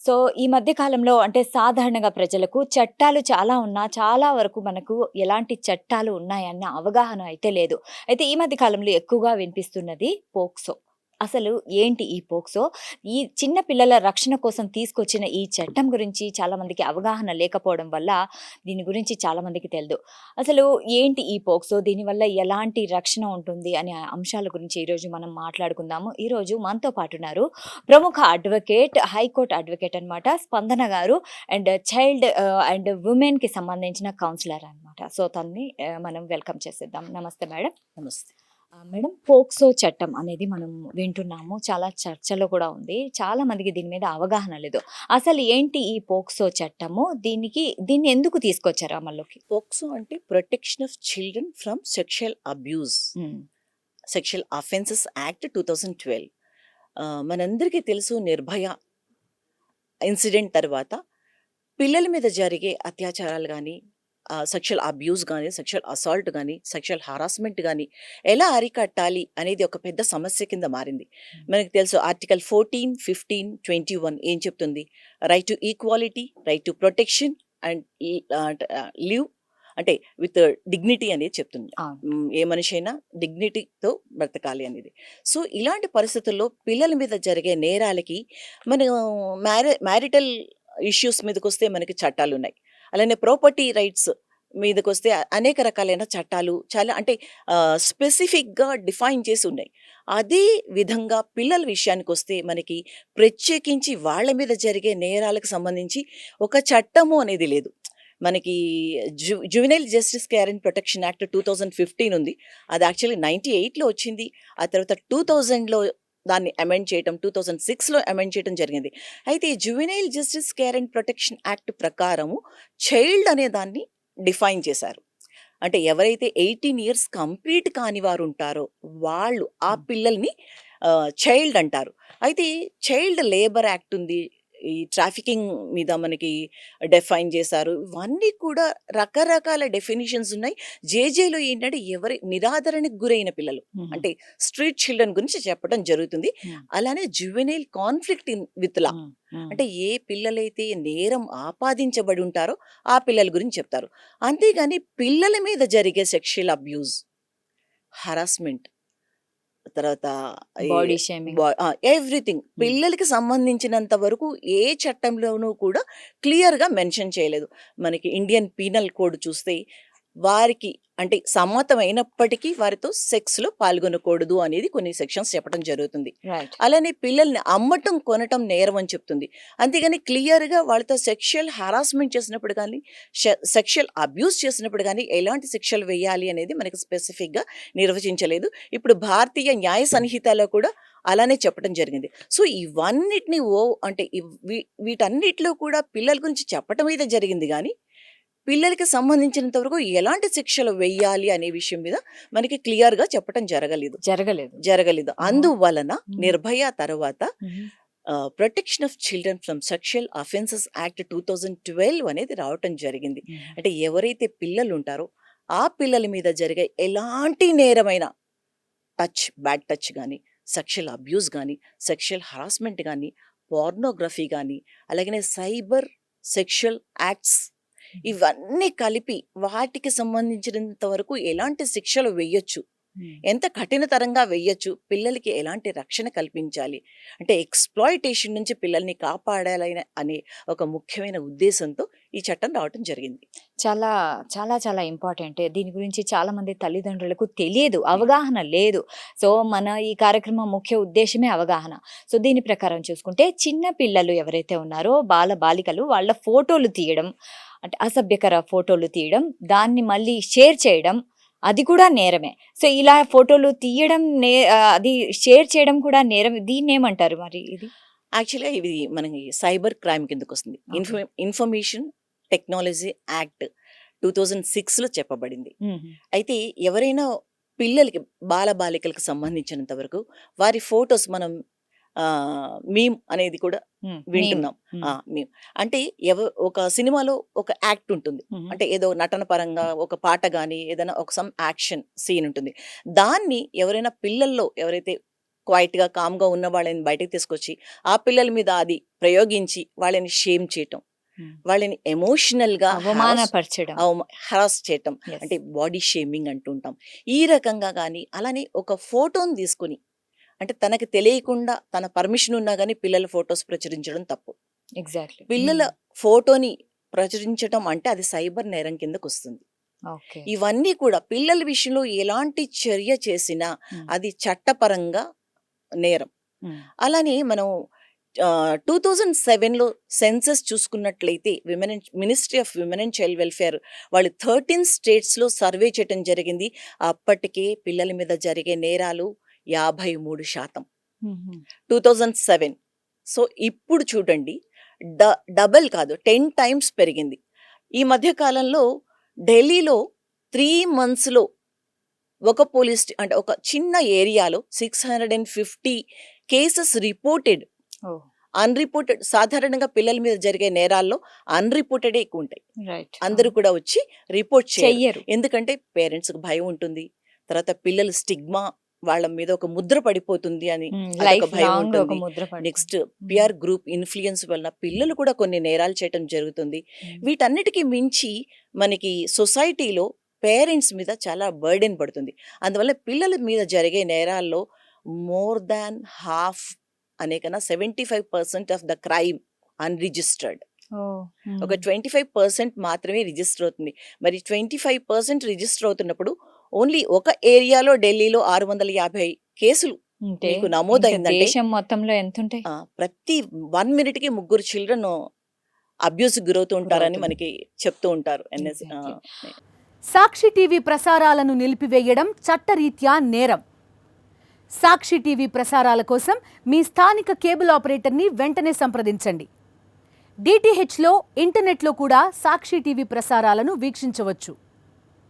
So, ఈ మధ్య కాలంలో అంటే సాధారణంగా ప్రజలకు చట్టాలు చాలా ఉన్నా, చాలా వరకు మనకు ఎలాంటి చట్టాలు ఉన్నాయన్న అవగాహన అయితే లేదు. అయితే ఈ మధ్య కాలంలో ఎక్కువగా వినిపిస్తున్నది పోక్సో. అసలు ఏంటి ఈ పోక్సో? ఈ చిన్న పిల్లల రక్షణ కోసం తీసుకొచ్చిన ఈ చట్టం గురించి చాలామందికి అవగాహన లేకపోవడం వల్ల దీని గురించి చాలామందికి తెలదు. అసలు ఏంటి ఈ పోక్సో? దీనివల్ల ఎలాంటి రక్షణ ఉంటుంది అనే అంశాల గురించి ఈరోజు మనం మాట్లాడుకుందాము. ఈరోజు మనతో పాటున్నారు ప్రముఖ అడ్వకేట్, హైకోర్ట్ అడ్వకేట్ అనమాట. స్పందన గారు అండ్ చైల్డ్ అండ్ వుమెన్‌కి సంబంధించిన కౌన్సిలర్ అనమాట. సో, తనని మనం వెల్కమ్ చేసేద్దాం. నమస్తే మేడం. నమస్తే. మేడం, పోక్సో చట్టం అనేది మనం వింటున్నాము. చాలా చర్చలో కూడా ఉంది. చాలా మందికి దీని మీద అవగాహన లేదు. అసలు ఏంటి ఈ పోక్సో చట్టము? దీన్ని ఎందుకు తీసుకొచ్చారు అమల్లోకి? పోక్సో అంటే protection of children from sexual abuse, hmm. Sexual offences act 2012. మనందరికీ తెలుసు, నిర్భయ ఇన్సిడెంట్ తర్వాత పిల్లల మీద జరిగే అత్యాచారాలు కానీ, సెక్షువల్ అబ్యూస్ కానీ, సెక్షువల్ అసాల్ట్ కానీ, సెక్షువల్ హరాస్మెంట్ కానీ ఎలా అరికట్టాలి అనేది ఒక పెద్ద సమస్య కింద మారింది. మనకు తెలుసు ఆర్టికల్ 14, 15, 21 ఏం చెప్తుంది? Right to equality, right to protection and live, అంటే విత్ డిగ్నిటీ అనేది చెప్తుంది. అవును. ఏ మనిషి అయినా డిగ్నిటీతో బ్రతకాలి అనేది. సో ఇలాంటి పరిస్థితుల్లో పిల్లల మీద జరిగే నేరాలకి మనం మ్యారిటల్ ఇష్యూస్ మీదకి వస్తే మనకి చట్టాలు ఉన్నాయి. అలానే ప్రాపర్టీ రైట్స్ మీదకి వస్తే అనేక రకాలైన చట్టాలు చాలా అంటే స్పెసిఫిక్గా డిఫైన్ చేసి ఉన్నాయి. అదే విధంగా పిల్లల విషయానికి వస్తే మనకి ప్రత్యేకించి వాళ్ళ మీద జరిగే నేరాలకు సంబంధించి ఒక చట్టము అనేది లేదు. మనకి juvenile justice care and protection act 2015 ఉంది. అది యాక్చువల్లీ 98లో వచ్చింది. ఆ తర్వాత 2000లో దాన్ని అమెండ్ చేయటం, 2006లో అమెండ్ చేయడం జరిగింది. అయితే ఈ juvenile justice care and protection act ప్రకారము చైల్డ్ అనే దాన్ని డిఫైన్ చేశారు. అంటే ఎవరైతే 18 ఇయర్స్ కంప్లీట్ కాని వారు ఉంటారో వాళ్ళు ఆ పిల్లల్ని చైల్డ్ అంటారు. అయితే చైల్డ్ లేబర్ యాక్ట్ ఉంది, ఈ ట్రాఫికింగ్ మీద మనకి డిఫైన్ చేశారు. ఇవన్నీ కూడా రకరకాల డెఫినిషన్స్ ఉన్నాయి. జేజేలో ఏంటంటే ఎవరి నిరాదరణకు గురైన పిల్లలు, అంటే స్ట్రీట్ చిల్డ్రన్ గురించి చెప్పడం జరుగుతుంది. అలానే జువెనైల్ కాన్ఫ్లిక్ట్ విత్ లా, అంటే ఏ పిల్లలైతే నేరం ఆపాదించబడి ఉంటారో ఆ పిల్లల గురించి చెప్తారు. అంతేగాని పిల్లల మీద జరిగే సెక్షువల్ అబ్యూస్, హరాస్మెంట్, తర్వాత బాడీ షేమింగ్. ఎవ్రీథింగ్ పిల్లలకి సంబంధించినంత వరకు ఏ చట్టంలోనూ కూడా క్లియర్గా మెన్షన్ చేయలేదు. మనకి ఇండియన్ పీనల్ కోడ్ చూస్తే వారికి అంటే సమ్మతమైనప్పటికీ వారితో సెక్స్లో పాల్గొనకూడదు అనేది కొన్ని సెక్షన్స్ చెప్పడం జరుగుతుంది. రైట్. అలానే పిల్లల్ని అమ్మటం కొనటం నేరం అని చెప్తుంది. అంతేగాని క్లియర్గా వాళ్ళతో సెక్షువల్ హరాస్మెంట్ చేసినప్పుడు కానీ, సెక్షువల్ అబ్యూస్ చేసినప్పుడు కానీ ఎలాంటి శిక్షలు వేయాలి అనేది మనకి స్పెసిఫిక్గా నిర్వచించలేదు. ఇప్పుడు భారతీయ న్యాయ సంహితలో కూడా అలానే చెప్పడం జరిగింది. సో ఇవన్నిటిని అంటే వీటన్నిటిలో కూడా పిల్లల గురించి చెప్పటం అయితే జరిగింది, కానీ పిల్లలకి సంబంధించినంత వరకు ఎలాంటి శిక్షలు వెయ్యాలి అనే విషయం మీద మనకి క్లియర్గా చెప్పడం జరగలేదు. అందువలన నిర్భయ తర్వాత protection of children from sexual offences act 2012 అనేది రావటం జరిగింది. అంటే ఎవరైతే పిల్లలు ఉంటారో ఆ పిల్లల మీద జరిగే ఎలాంటి నేరమైన బ్యాడ్ టచ్ కానీ, సెక్షువల్ అబ్యూస్ కానీ, సెక్షువల్ హరాస్మెంట్ కానీ, పోర్నోగ్రఫీ కానీ, అలాగనే సైబర్ సెక్షువల్ యాక్ట్స్, ఇవన్నీ కలిపి వాటికి సంబంధించినంత వరకు ఎలాంటి శిక్షలు వెయ్యొచ్చు, ఎంత కఠినతరంగా వెయ్యొచ్చు, పిల్లలకి ఎలాంటి రక్షణ కల్పించాలి, అంటే ఎక్స్‌ప్లాయిటేషన్ నుంచి పిల్లల్ని కాపాడాలని అనే ఒక ముఖ్యమైన ఉద్దేశంతో ఈ చట్టం రావటం జరిగింది. చాలా చాలా చాలా ఇంపార్టెంట్. దీని గురించి చాలామంది తల్లిదండ్రులకు తెలియదు, అవగాహన లేదు. సో, మన ఈ కార్యక్రమం ముఖ్య ఉద్దేశ్యమే అవగాహన. సో, దీని ప్రకారం చూసుకుంటే చిన్న పిల్లలు ఎవరైతే ఉన్నారో బాలికలు వాళ్ళ ఫోటోలు తీయడం, అంటే అసభ్యకర ఫోటోలు తీయడం, దాన్ని మళ్ళీ షేర్ చేయడం అది కూడా నేరమే. సో, ఇలా ఫోటోలు తీయడం అది షేర్ చేయడం కూడా నేరం. దీన్నేమంటారు మరి ఇది? యాక్చువల్‌గా ఇది మనకి సైబర్ క్రైమ్ కిందకు వస్తుంది. ఓకే. ఇన్ఫర్మేషన్ టెక్నాలజీ యాక్ట్ 2006లో చెప్పబడింది. హుహు. అయితే ఎవరైనా పిల్లలకి బాలికలకు సంబంధించినంత వరకు వారి ఫొటోస్ మనం మీమ్ అనేది కూడా వింటున్నాం. మీమ్ అంటే ఒక సినిమాలో ఒక యాక్ట్ ఉంటుంది, అంటే ఏదో నటన పరంగా ఒక పాట కానీ ఏదైనా ఒక సమ్ యాక్షన్ సీన్ ఉంటుంది. దాన్ని ఎవరైనా పిల్లల్లో ఎవరైతే క్వైట్‌గా, కామ్‌గా ఉన్న వాళ్ళని బయటకి తీసుకొచ్చి, ఆ పిల్లల మీద అది ప్రయోగించి వాళ్ళని షేమ్ చేయటం. వాళ్ళని ఎమోషనల్‌గా అవమానపరచడం. హరాస్ చేయటం. Yes. అంటే బాడీ షేమింగ్ అంటుంటాం. ఈ రకంగా గాని, అలానే ఒక ఫోటోని తీసుకొని అంటే తనకు తెలియకుండా తన పర్మిషన్ ఉన్నా గాని పిల్లల ఫోటోస్ ప్రచురించడం తప్పు. ఎగ్జాక్ట్‌లీ. పిల్లల ఫోటోని ప్రచురించటం అంటే అది సైబర్ నేరం కిందకొస్తుంది. ఓకే. ఇవన్నీ కూడా పిల్లల విషయంలో ఎలాంటి చర్య చేసినా అది చట్టపరంగా నేరం. అలానే మనం 2007లో సెన్సస్ చూసుకున్నట్లయితే ministry of women and child welfare వాళ్ళు 13 స్టేట్స్‌లో సర్వే చేయటం జరిగింది. అప్పటికే పిల్లల మీద జరిగే నేరాలు 53%. 2007. సో ఇప్పుడు చూడండి డబల్ కాదు 10 టైమ్స్ పెరిగింది. ఈ మధ్య కాలంలో ఢిల్లీలో 3 మంత్స్‌లో ఒక అంటే ఒక చిన్న ఏరియాలో 650 కేసెస్ రిపోర్టెడ్. ఓహ్! అన్‌రిపోర్టెడ్ సాధారణంగా పిల్లల మీద జరిగే నేరాల్లో అన్‌రిపోర్టెడే ఎక్కువుంటాయి. రైట్. అందరూ కూడా వచ్చి రిపోర్ట్ చేయరు. చెయ్యరు. ఎందుకంటే పేరెంట్స్‌కి భయం ఉంటుంది. తర్వాత పిల్లల స్టిగ్మా వాళ్ళ మీద ఒక ముద్ర పడిపోతుంది అని అదొక లైఫ్ భయం లాంగ్ ఒక ఉంటుంది. ముద్ర పడుతుంది. నెక్స్ట్ పియర్ గ్రూప్ ఇన్‌ఫ్లూయెన్స్ వలన పిల్లలు కూడా కొన్ని నేరాలు చేయటం జరుగుతుంది. వీటన్నిటికి మించి మనకి సొసైటీలో పేరెంట్స్ మీద చాలా బర్డెన్ పడుతుంది. అందువల్ల పిల్లల మీద జరిగే నేరాల్లో మోర్ దాన్ హాఫ్ అనే కన్నా 75% ఆఫ్ ద క్రైమ్ అన్‌రిజిస్టర్డ్. ఓహ్! ఒక 25% మాత్రమే రిజిస్టర్ అవుతుంది. మరి 25% రిజిస్టర్ అవుతున్నప్పుడు ఓన్లీ ఒక ఏరియాలో ఢిల్లీలో 650 కేసులు అంటే మీకు ఇంకా నమోదైందంటే దేశం మొత్తంలో ఎంతుంటాయి? ప్రతి 1 మినిట్‌కి 3 చిల్డ్రన్ అబ్యూస్‌కి గురవుతూ ఉంటారని గురవుతున్నారు. మనకి చెప్తూ ఉంటారు. Exactly. సాక్షి టీవీ ప్రసారాలను నిలిపివేయడం చట్టరీత్యా నేరం. సాక్షి టీవీ ప్రసారాల కోసం మీ స్థానిక కేబుల్ ఆపరేటర్ని వెంటనే సంప్రదించండి. డిటిహెచ్లో, ఇంటర్నెట్లో కూడా సాక్షి టీవీ ప్రసారాలను వీక్షించవచ్చు.